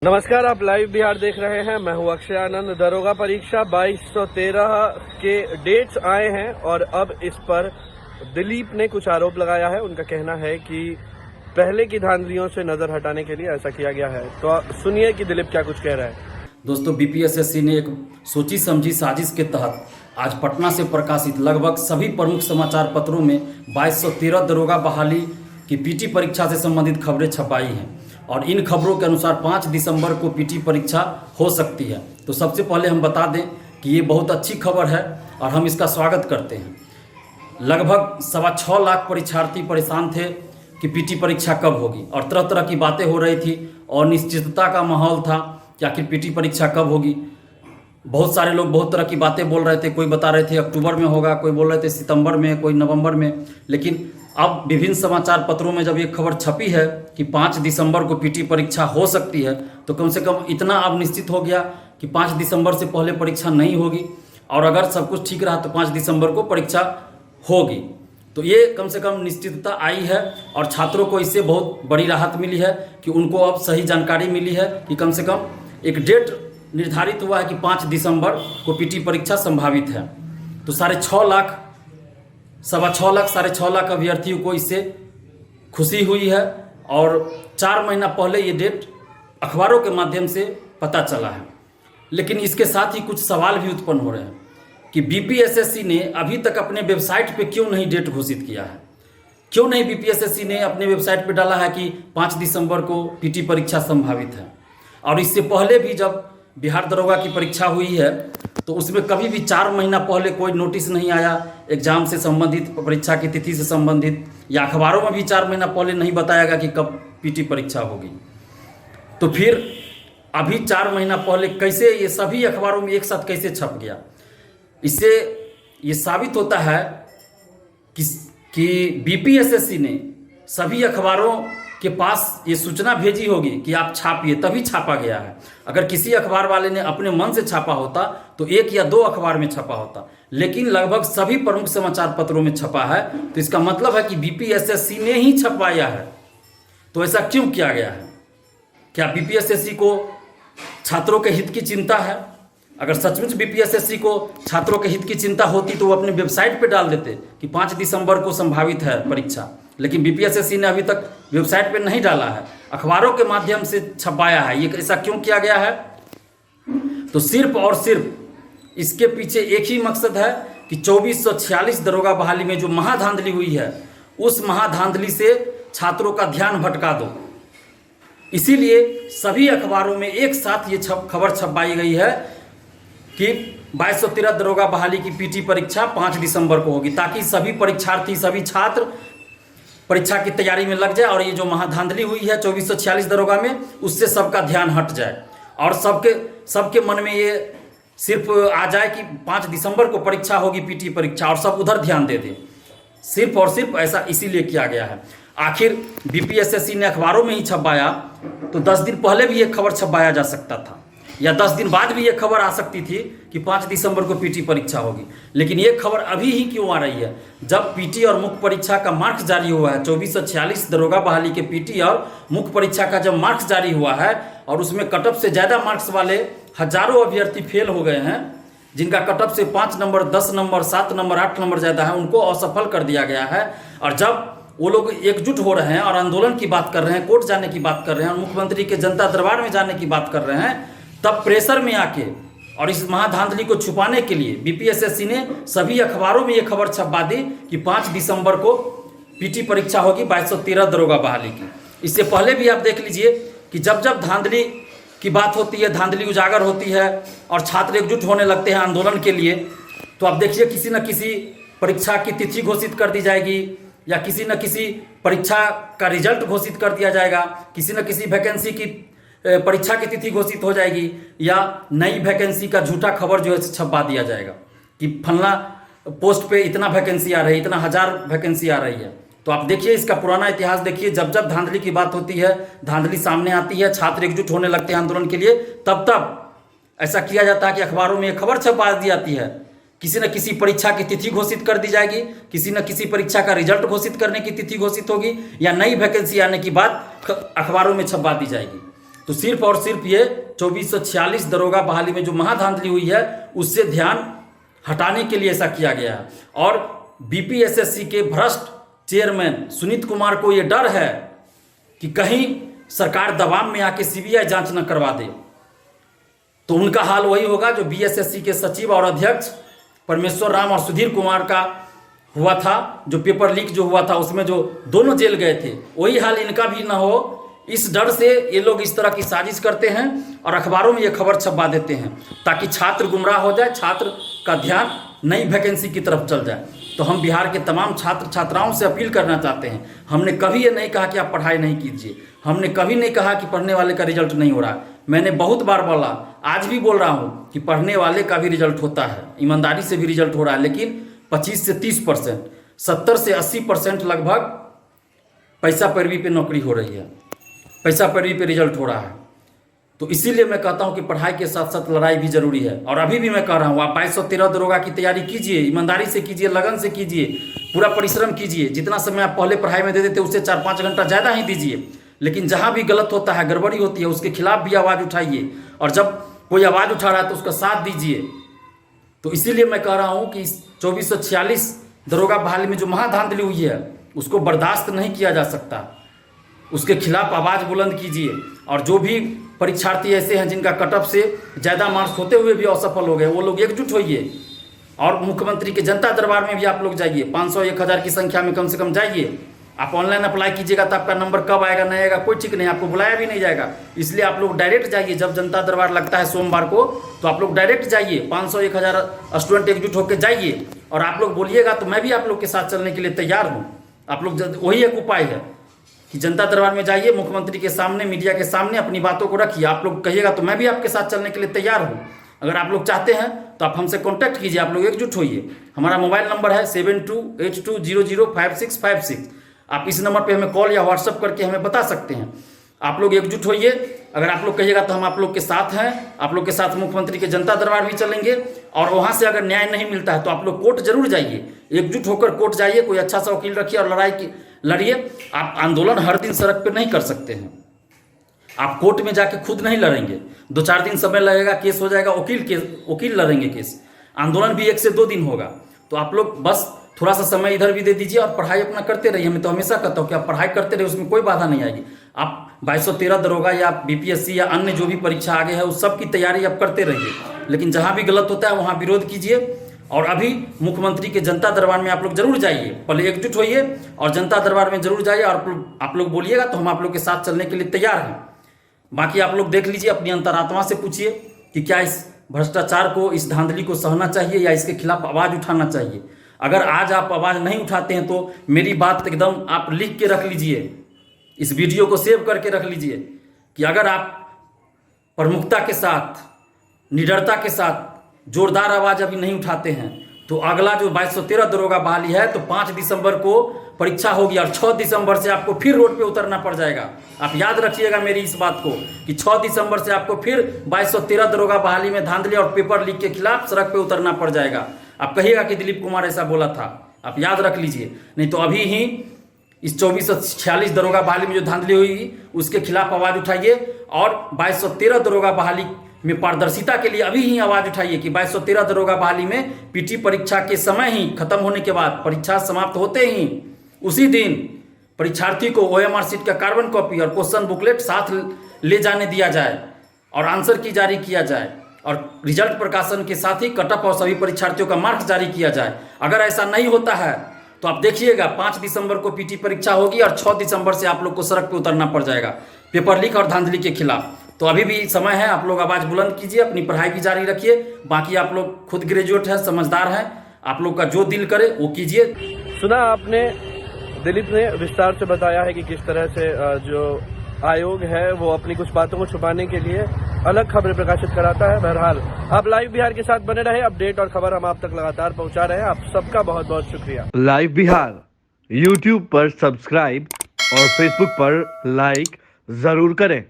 नमस्कार, आप लाइव बिहार देख रहे हैं। मैं हूं अक्षय आनंद। दरोगा परीक्षा 2213 के डेट्स आए हैं और अब इस पर दिलीप ने कुछ आरोप लगाया है। उनका कहना है कि पहले की धांधलियों से नजर हटाने के लिए ऐसा किया गया है। तो सुनिए कि दिलीप क्या कुछ कह रहा है। दोस्तों, बीपीएसएससी ने एक सोची समझी साजिश के तहत आज पटना से प्रकाशित लगभग सभी प्रमुख समाचार पत्रों में 2213 दरोगा बहाली की पीटी परीक्षा से संबंधित खबरें छपाई हैं और इन खबरों के अनुसार 5 दिसंबर को पीटी परीक्षा हो सकती है। तो सबसे पहले हम बता दें कि ये बहुत अच्छी खबर है और हम इसका स्वागत करते हैं। लगभग 6.25 लाख परीक्षार्थी परेशान थे कि पीटी परीक्षा कब होगी और तरह तरह की बातें हो रही थी और निश्चितता का माहौल था कि आखिर पीटी परीक्षा कब होगी। बहुत सारे लोग बहुत तरह की बातें बोल रहे थे। कोई बता रहे थे अक्टूबर में होगा, कोई बोल रहे थे सितंबर में, कोई नवंबर में। लेकिन अब विभिन्न समाचार पत्रों में जब ये खबर छपी है कि 5 दिसंबर को पीटी परीक्षा हो सकती है, तो कम से कम इतना अब निश्चित हो गया कि 5 दिसंबर से पहले परीक्षा नहीं होगी और अगर सब कुछ ठीक रहा तो 5 दिसंबर को परीक्षा होगी। तो ये कम से कम निश्चितता आई है और छात्रों को इससे बहुत बड़ी राहत मिली है कि उनको अब सही जानकारी मिली है कि कम से कम एक डेट निर्धारित हुआ है कि 5 दिसंबर को पीटी परीक्षा संभावित है। तो 6.5 लाख 6.5 लाख अभ्यर्थियों को इससे खुशी हुई है और 4 महीना पहले ये डेट अखबारों के माध्यम से पता चला है। लेकिन इसके साथ ही कुछ सवाल भी उत्पन्न हो रहे हैं कि बीपीएसएससी ने अभी तक अपने वेबसाइट पे क्यों नहीं डेट घोषित किया है। क्यों नहीं बीपीएसएससी ने अपने वेबसाइट पे डाला है कि 5 दिसंबर को पीटी परीक्षा संभावित है। और इससे पहले भी जब बिहार दरोगा की परीक्षा हुई है तो उसमें कभी भी 4 महीना पहले कोई नोटिस नहीं आया एग्जाम से संबंधित, परीक्षा की तिथि से संबंधित, या अखबारों में भी 4 महीना पहले नहीं बताया गया कि कब पीटी परीक्षा होगी। तो फिर अभी 4 महीना पहले कैसे ये सभी अखबारों में एक साथ कैसे छप गया। इससे ये साबित होता है कि बीपीएसएससी ने सभी अखबारों के पास ये सूचना भेजी होगी कि आप छापिए, तभी छापा गया है। अगर किसी अखबार वाले ने अपने मन से छापा होता तो 1 या 2 अखबार में छपा होता, लेकिन लगभग सभी प्रमुख समाचार पत्रों में छपा है। तो इसका मतलब है कि बीपीएसएससी ने ही छपवाया है। तो ऐसा क्यों किया गया है? क्या बीपीएसएससी को छात्रों के हित की चिंता है? अगर सचमुच बीपीएसएससी को छात्रों के हित की चिंता होती तो वो अपने वेबसाइट पे डाल देते कि 5 दिसंबर को संभावित है परीक्षा। लेकिन बीपीएसएससी ने अभी तक वेबसाइट पे नहीं डाला है, अखबारों के माध्यम से छपाया है। ये ऐसा क्यों किया गया है? तो सिर्फ और सिर्फ इसके पीछे एक ही मकसद है कि 2446 दरोगा बहाली में जो महाधांधली हुई है, उस महाधांधली से छात्रों का ध्यान भटका दो। इसीलिए सभी अखबारों में एक साथ ये खबर छपाई गई है कि 2213 दरोगा बहाली की पीटी परीक्षा 5 दिसंबर को होगी, ताकि सभी परीक्षार्थी, सभी छात्र परीक्षा की तैयारी में लग जाए और ये जो महाधांधली हुई है 2446 दरोगा में, उससे सबका ध्यान हट जाए और सबके मन में ये सिर्फ आ जाए कि 5 दिसंबर को परीक्षा होगी पीटी परीक्षा, और सब उधर ध्यान दे दें। सिर्फ और सिर्फ ऐसा इसीलिए किया गया है। आखिर बीपीएसएससी ने अखबारों में ही छपाया तो 10 दिन पहले भी ये खबर छपाया जा सकता था, या 10 दिन बाद भी ये खबर आ सकती थी कि 5 दिसंबर को पीटी परीक्षा होगी। लेकिन ये खबर अभी ही क्यों आ रही है, जब पीटी और मुख्य परीक्षा का मार्क्स जारी हुआ है। 2446 दरोगा बहाली के पीटी और मुख्य परीक्षा का जब मार्क्स जारी हुआ है और उसमें कटअप से ज़्यादा मार्क्स वाले हजारों अभ्यर्थी फेल हो गए हैं, जिनका कटअप से 5 नंबर, 10 नंबर, 7 नंबर, 8 नंबर ज़्यादा है, उनको असफल कर दिया गया है। और जब वो लोग एकजुट हो रहे हैं और आंदोलन की बात कर रहे हैं, कोर्ट जाने की बात कर रहे हैं और मुख्यमंत्री के जनता दरबार में जाने की बात कर रहे हैं, तब प्रेशर में आके और इस महाधांधली को छुपाने के लिए बीपीएसएससी ने सभी अखबारों में ये खबर छपवा दी कि 5 दिसंबर को पीटी परीक्षा होगी 2213 दरोगा बहाली की। इससे पहले भी आप देख लीजिए कि जब जब धांधली की बात होती है, धांधली उजागर होती है और छात्र एकजुट होने लगते हैं आंदोलन के लिए, तो आप देखिए किसी न किसी परीक्षा की तिथि घोषित कर दी जाएगी, या किसी न किसी परीक्षा का रिजल्ट घोषित कर दिया जाएगा, किसी न किसी वैकेंसी की परीक्षा की तिथि घोषित हो जाएगी, या नई वैकेंसी का झूठा खबर जो है छपवा दिया जाएगा कि फलना पोस्ट पे इतना वैकेंसी आ रही है, इतना 1000 वैकेंसी आ रही है। तो आप देखिए इसका पुराना इतिहास देखिए, जब जब धांधली की बात होती है, धांधली सामने आती है, छात्र एकजुट होने लगते हैं आंदोलन के लिए, तब तब ऐसा किया जाता है कि अखबारों में खबर छपवा दी जाती है, किसी न किसी परीक्षा की तिथि घोषित कर दी जाएगी, किसी न किसी परीक्षा का रिजल्ट घोषित करने की तिथि घोषित होगी, या नई वैकेंसी आने की बात अखबारों में छपवा दी जाएगी। तो सिर्फ और सिर्फ ये 2446 दरोगा बहाली में जो महाधांधली हुई है उससे ध्यान हटाने के लिए ऐसा किया गया है। और बीपीएसएससी के भ्रष्ट चेयरमैन सुनीत कुमार को ये डर है कि कहीं सरकार दबाव में आके सीबीआई जांच न करवा दे, तो उनका हाल वही होगा जो बीएसएससी के सचिव और अध्यक्ष परमेश्वर राम और सुधीर कुमार का हुआ था, जो पेपर लीक जो हुआ था उसमें जो दोनों जेल गए थे, वही हाल इनका भी ना हो। इस डर से ये लोग इस तरह की साजिश करते हैं और अखबारों में ये खबर छपवा देते हैं ताकि छात्र गुमराह हो जाए, छात्र का ध्यान नई वैकेंसी की तरफ चल जाए। तो हम बिहार के तमाम छात्र छात्राओं से अपील करना चाहते हैं, हमने कभी ये नहीं कहा कि आप पढ़ाई नहीं कीजिए, हमने कभी नहीं कहा कि पढ़ने वाले का रिजल्ट नहीं हो रहा। मैंने बहुत बार बोला, आज भी बोल रहा हूँ कि पढ़ने वाले का भी रिजल्ट होता है, ईमानदारी से भी रिजल्ट हो रहा है, लेकिन 25 से 30%, 70 से 80% लगभग पैसा पैरवी पे नौकरी हो रही है, पैसा पैरवी पे रिजल्ट हो रहा है। तो इसीलिए मैं कहता हूं कि पढ़ाई के साथ साथ लड़ाई भी जरूरी है। और अभी भी मैं कह रहा हूं, आप 2213 दरोगा की तैयारी कीजिए, ईमानदारी से कीजिए, लगन से कीजिए, पूरा परिश्रम कीजिए। जितना समय आप पहले पढ़ाई में देते थे उससे 4-5 घंटा ज़्यादा ही दीजिए, लेकिन जहां भी गलत होता है, गड़बड़ी होती है, उसके खिलाफ भी आवाज़ उठाइए। और जब कोई आवाज़ उठा रहा है तो उसका साथ दीजिए। तो इसीलिए मैं कह रहा हूँ कि 2446 दरोगा बहाली में जो महाधांधली हुई है उसको बर्दाश्त नहीं किया जा सकता, उसके खिलाफ आवाज़ बुलंद कीजिए। और जो भी परीक्षार्थी ऐसे हैं जिनका कट ऑफ से ज़्यादा मार्क्स होते हुए भी असफल हो गए, वो लोग एकजुट होइए और मुख्यमंत्री के जनता दरबार में भी आप लोग जाइए, 500-1000 की संख्या में कम से कम जाइए। आप ऑनलाइन अप्लाई कीजिएगा तो आपका नंबर कब आएगा नहीं आएगा कोई ठीक नहीं, आपको बुलाया भी नहीं जाएगा। इसलिए आप लोग डायरेक्ट जाइए, जब जनता दरबार लगता है सोमवार को, तो आप लोग डायरेक्ट जाइए, 500-1000 स्टूडेंट एकजुट होकर जाइए और आप लोग बोलिएगा तो मैं भी आप लोग के साथ चलने के लिए तैयार हूँ। आप लोग वही एक उपाय है कि जनता दरबार में जाइए, मुख्यमंत्री के सामने, मीडिया के सामने अपनी बातों को रखिए। आप लोग कहिएगा तो मैं भी आपके साथ चलने के लिए तैयार हूँ। अगर आप लोग चाहते हैं तो आप हमसे कांटेक्ट कीजिए, आप लोग एकजुट होइए। हमारा मोबाइल नंबर है 7282005656। आप इस नंबर पे हमें कॉल या व्हाट्सअप करके हमें बता सकते हैं। आप लोग एकजुट होइए। अगर आप लोग कहिएगा तो हम आप लोग के साथ हैं, आप लोग के साथ मुख्यमंत्री के जनता दरबार भी चलेंगे। और वहाँ से अगर न्याय नहीं मिलता है तो आप लोग कोर्ट जरूर जाइए, एकजुट होकर कोर्ट जाइए, कोई अच्छा सा वकील रखिए और लड़ाई की लड़िए। आप आंदोलन हर दिन सड़क पे नहीं कर सकते हैं, आप कोर्ट में जाके खुद नहीं लड़ेंगे, 2-4 दिन समय लगेगा, केस हो जाएगा, वकील लड़ेंगे केस। आंदोलन भी 1 से 2 दिन होगा। तो आप लोग बस थोड़ा सा समय इधर भी दे दीजिए और पढ़ाई अपना करते रहिए। मैं तो हमेशा कहता हूँ कि आप पढ़ाई करते रहिए, उसमें कोई बाधा नहीं आएगी। आप 2213 दरोगा या बीपीएससी या अन्य जो भी परीक्षा आगे है उस सब की तैयारी आप करते रहिए, लेकिन जहाँ भी गलत होता है वहाँ विरोध कीजिए। और अभी मुख्यमंत्री के जनता दरबार में आप लोग जरूर जाइए, पहले एकजुट होइए और जनता दरबार में जरूर जाइए। और आप लोग बोलिएगा तो हम आप लोग के साथ चलने के लिए तैयार हैं। बाकी आप लोग देख लीजिए, अपनी अंतरात्मा से पूछिए कि क्या इस भ्रष्टाचार को, इस धांधली को सहना चाहिए या इसके खिलाफ आवाज़ उठाना चाहिए। अगर आज आप आवाज़ नहीं उठाते हैं तो मेरी बात एकदम आप लिख के रख लीजिए, इस वीडियो को सेव करके रख लीजिए कि अगर आप प्रमुखता के साथ, निडरता के साथ जोरदार आवाज़ अभी नहीं उठाते हैं तो अगला जो 2213 दरोगा बहाली है तो 5 दिसंबर को परीक्षा होगी और 6 दिसंबर से आपको फिर रोड पे उतरना पड़ जाएगा। आप याद रखिएगा मेरी इस बात को कि 6 दिसंबर से आपको फिर 2213 दरोगा बहाली में धांधली और पेपर लीक के खिलाफ सड़क पे उतरना पड़ जाएगा। आप कहिएगा कि दिलीप कुमार ऐसा बोला था, आप याद रख लीजिए। नहीं तो अभी ही इस 2446 दरोगा बहाली में जो धांधली हुई उसके खिलाफ आवाज़ उठाइए और 2213 दरोगा बहाली में पारदर्शिता के लिए अभी ही आवाज़ उठाइए कि 2213 दरोगा बहाली में पीटी परीक्षा के समय ही खत्म होने के बाद, परीक्षा समाप्त होते ही उसी दिन परीक्षार्थी को OMR शीट का कार्बन कॉपी और क्वेश्चन बुकलेट साथ ले जाने दिया जाए और आंसर की जारी किया जाए और रिजल्ट प्रकाशन के साथ ही कट ऑफ और सभी परीक्षार्थियों का मार्क्स जारी किया जाए। अगर ऐसा नहीं होता है तो आप देखिएगा 5 दिसंबर को पीटी परीक्षा होगी और 6 दिसंबर से आप लोग को सड़क पे उतरना पड़ जाएगा पेपर लीक और धांधली के खिलाफ। तो अभी भी समय है, आप लोग आवाज़ बुलंद कीजिए, अपनी पढ़ाई भी जारी रखिए। बाकी आप लोग खुद ग्रेजुएट हैं, समझदार हैं, आप लोग का जो दिल करे वो कीजिए। सुना आपने, दिलीप ने विस्तार से बताया है कि किस तरह से जो आयोग है वो अपनी कुछ बातों को छुपाने के लिए अलग खबरें प्रकाशित कराता है। बहरहाल आप लाइव बिहार के साथ बने रहे, अपडेट और खबर हम आप तक लगातार पहुंचा रहे हैं। आप सबका बहुत बहुत शुक्रिया। लाइव बिहार यूट्यूब पर सब्सक्राइब और फेसबुक पर लाइक जरूर करें।